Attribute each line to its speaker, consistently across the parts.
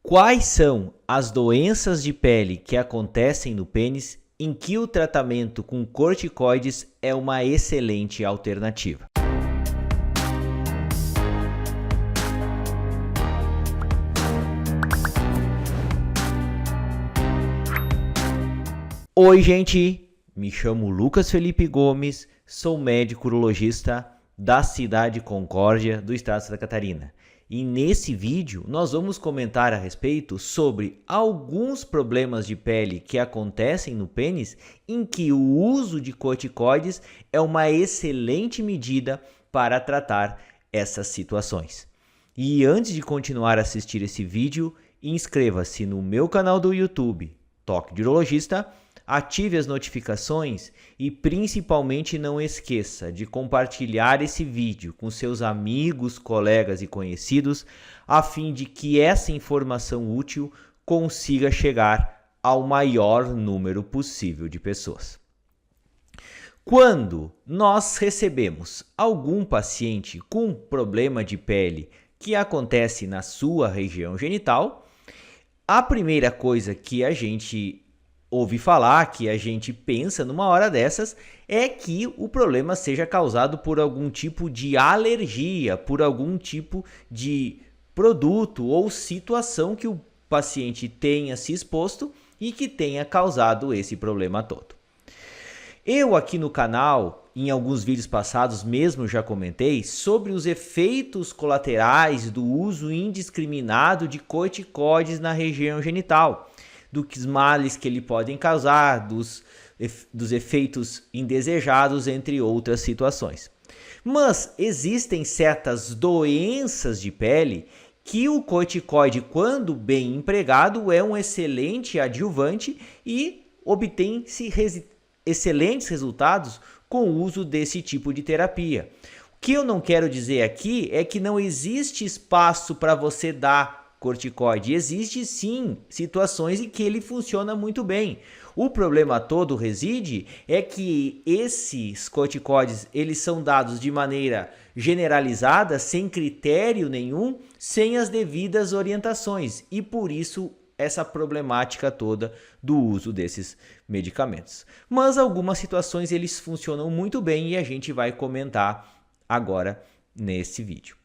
Speaker 1: Quais são as doenças de pele que acontecem no pênis em que o tratamento com corticoides é uma excelente alternativa? Oi, gente! Me chamo Lucas Felipe Gomes, sou médico urologista da cidade de Concórdia, do estado de Santa Catarina. E nesse vídeo nós vamos comentar a respeito sobre alguns problemas de pele que acontecem no pênis em que o uso de corticoides é uma excelente medida para tratar essas situações. E antes de continuar a assistir esse vídeo, inscreva-se no meu canal do YouTube, Toque de Urologista, ative as notificações e principalmente não esqueça de compartilhar esse vídeo com seus amigos, colegas e conhecidos, a fim de que essa informação útil consiga chegar ao maior número possível de pessoas. Quando nós recebemos algum paciente com problema de pele que acontece na sua região genital, a primeira coisa que a gente ouve falar, que a gente pensa numa hora dessas, é que o problema seja causado por algum tipo de alergia, por algum tipo de produto ou situação que o paciente tenha se exposto e que tenha causado esse problema todo. Eu aqui no canal, em alguns vídeos passados mesmo já comentei sobre os efeitos colaterais do uso indiscriminado de corticoides na região genital, dos males que ele podem causar, dos efeitos indesejados, entre outras situações. Mas existem certas doenças de pele que o corticoide, quando bem empregado, é um excelente adjuvante e obtém-se excelentes resultados com o uso desse tipo de terapia. O que eu não quero dizer aqui é que não existe espaço para você dar corticoide. Existe sim situações em que ele funciona muito bem. O problema todo reside é que esses corticoides eles são dados de maneira generalizada, sem critério nenhum, sem as devidas orientações e por isso essa problemática toda do uso desses medicamentos. Mas algumas situações eles funcionam muito bem e a gente vai comentar agora nesse vídeo.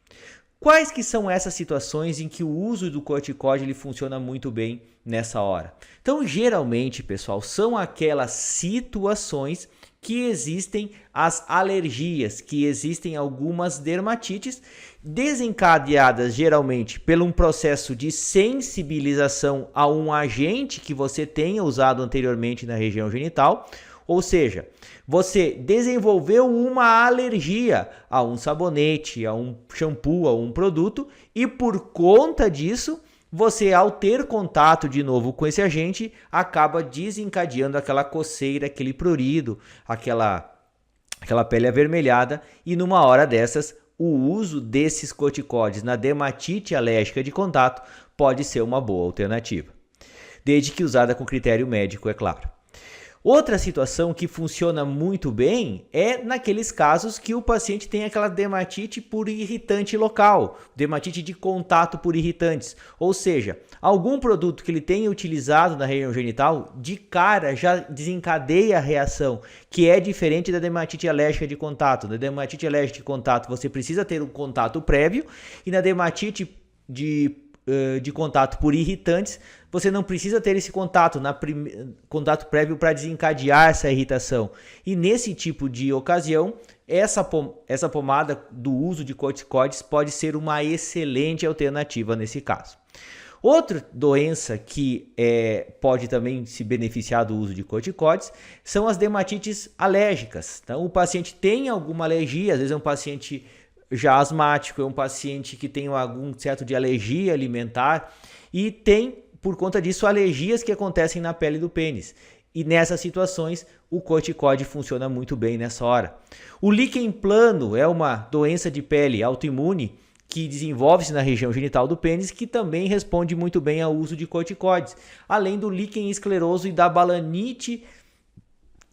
Speaker 1: Quais que são essas situações em que o uso do corticoide ele funciona muito bem nessa hora? Então, geralmente, pessoal, são aquelas situações que existem as alergias, que existem algumas dermatites desencadeadas geralmente por um processo de sensibilização a um agente que você tenha usado anteriormente na região genital, ou seja, você desenvolveu uma alergia a um sabonete, a um shampoo, a um produto e por conta disso, você ao ter contato de novo com esse agente, acaba desencadeando aquela coceira, aquele prurido, aquela pele avermelhada e numa hora dessas, o uso desses corticoides na dermatite alérgica de contato pode ser uma boa alternativa, desde que usada com critério médico, é claro. Outra situação que funciona muito bem é naqueles casos que o paciente tem aquela dermatite por irritante local, dermatite de contato por irritantes, ou seja, algum produto que ele tenha utilizado na região genital, de cara já desencadeia a reação, que é diferente da dermatite alérgica de contato. Na dermatite alérgica de contato você precisa ter um contato prévio e na dermatite de contato por irritantes, você não precisa ter esse contato, contato prévio para desencadear essa irritação. E nesse tipo de ocasião, essa pomada do uso de corticoides pode ser uma excelente alternativa nesse caso. Outra doença que pode também se beneficiar do uso de corticoides são as dermatites alérgicas. Então, o paciente tem alguma alergia, às vezes é um paciente já asmático, é um paciente que tem algum certo de alergia alimentar e tem, por conta disso, alergias que acontecem na pele do pênis. E nessas situações, o corticoide funciona muito bem nessa hora. O líquen plano é uma doença de pele autoimune que desenvolve-se na região genital do pênis, que também responde muito bem ao uso de corticoides, além do líquen escleroso e da balanite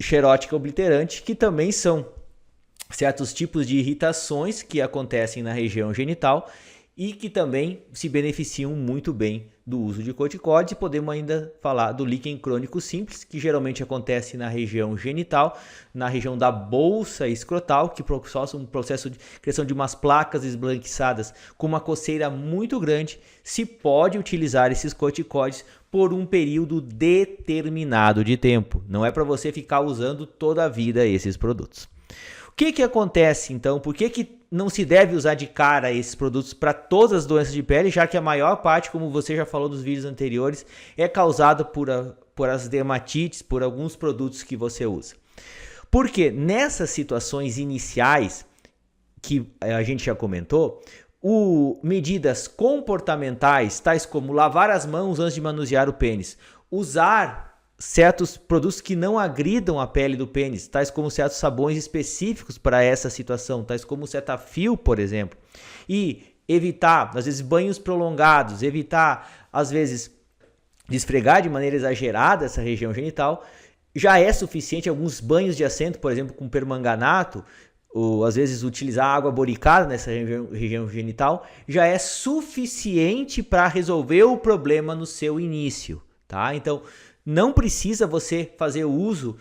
Speaker 1: xerótica obliterante, que também são certos tipos de irritações que acontecem na região genital e que também se beneficiam muito bem do uso de corticoides, e podemos ainda falar do líquen crônico simples, que geralmente acontece na região genital, na região da bolsa escrotal, que causa um processo de criação de umas placas esbranquiçadas com uma coceira muito grande. Se pode utilizar esses corticoides por um período determinado de tempo. Não é para você ficar usando toda a vida esses produtos. O que acontece então? Por que não se deve usar de cara esses produtos para todas as doenças de pele, já que a maior parte, como você já falou nos vídeos anteriores, é causada por as dermatites, por alguns produtos que você usa? Porque nessas situações iniciais, que a gente já comentou, medidas comportamentais, tais como lavar as mãos antes de manusear o pênis, usar certos produtos que não agridam a pele do pênis, tais como certos sabões específicos para essa situação, tais como o Cetaphil, por exemplo, e evitar, às vezes, banhos prolongados, evitar, às vezes, de esfregar de maneira exagerada essa região genital, já é suficiente. Alguns banhos de assento, por exemplo, com permanganato, ou às vezes utilizar água boricada nessa região genital, já é suficiente para resolver o problema no seu início, tá? Então, não precisa você fazer uso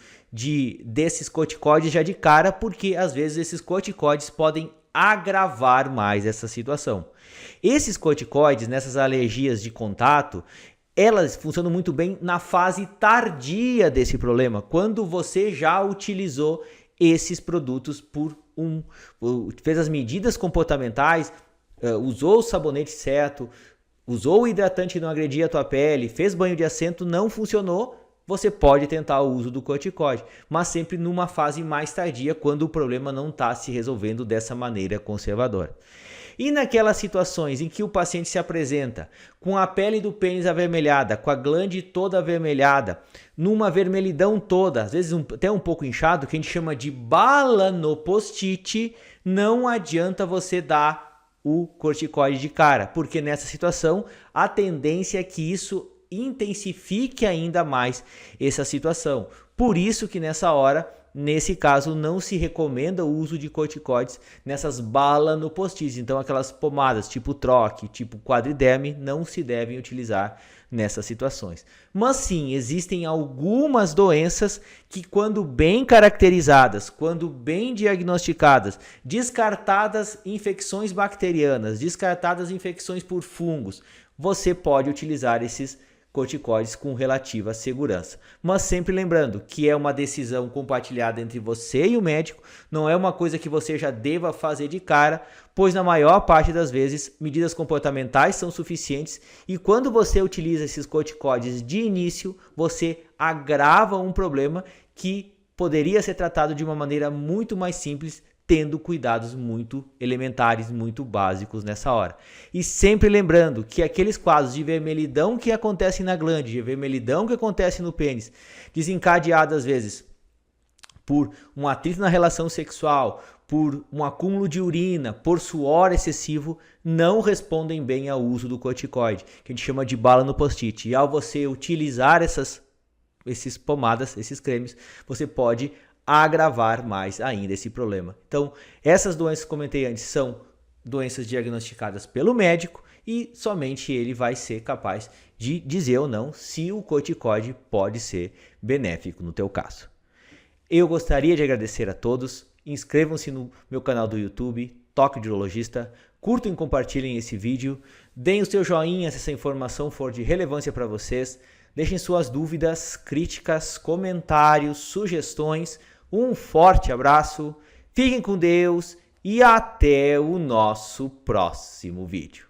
Speaker 1: desses corticoides já de cara, porque às vezes esses corticoides podem agravar mais essa situação. Esses corticoides, nessas alergias de contato, elas funcionam muito bem na fase tardia desse problema, quando você já utilizou esses produtos fez as medidas comportamentais, usou o sabonete certo, usou o hidratante que não agredia a tua pele, fez banho de assento, não funcionou, você pode tentar o uso do corticoide, mas sempre numa fase mais tardia, quando o problema não está se resolvendo dessa maneira conservadora. E naquelas situações em que o paciente se apresenta com a pele do pênis avermelhada, com a glande toda avermelhada, numa vermelhidão toda, às vezes até um pouco inchado, que a gente chama de balanopostite, não adianta você dar o corticoide de cara, porque nessa situação a tendência é que isso intensifique ainda mais essa situação. Por isso que nessa hora, nesse caso, não se recomenda o uso de corticoides nessas balanopostites. Então aquelas pomadas tipo Troque, tipo Quadriderme, não se devem utilizar nessas situações. Mas sim, existem algumas doenças que, quando bem caracterizadas, quando bem diagnosticadas, descartadas infecções bacterianas, descartadas infecções por fungos, você pode utilizar esses corticoides com relativa segurança. Mas sempre lembrando que é uma decisão compartilhada entre você e o médico, não é uma coisa que você já deva fazer de cara, pois na maior parte das vezes medidas comportamentais são suficientes, e quando você utiliza esses corticoides de início, você agrava um problema que poderia ser tratado de uma maneira muito mais simples, tendo cuidados muito elementares, muito básicos nessa hora. E sempre lembrando que aqueles quadros de vermelhidão que acontecem na glande, de vermelhidão que acontece no pênis, desencadeados às vezes por um atrito na relação sexual, por um acúmulo de urina, por suor excessivo, não respondem bem ao uso do corticoide, que a gente chama de balanopostite. E ao você utilizar essas pomadas, esses cremes, você pode agravar mais ainda esse problema. Então, essas doenças que comentei antes são doenças diagnosticadas pelo médico, e somente ele vai ser capaz de dizer ou não se o corticoide pode ser benéfico no teu caso. Eu gostaria de agradecer a todos. Inscrevam-se no meu canal do YouTube, Toque de Urologista, curtam e compartilhem esse vídeo, deem o seu joinha se essa informação for de relevância para vocês, deixem suas dúvidas, críticas, comentários, sugestões. Um forte abraço, fiquem com Deus e até o nosso próximo vídeo.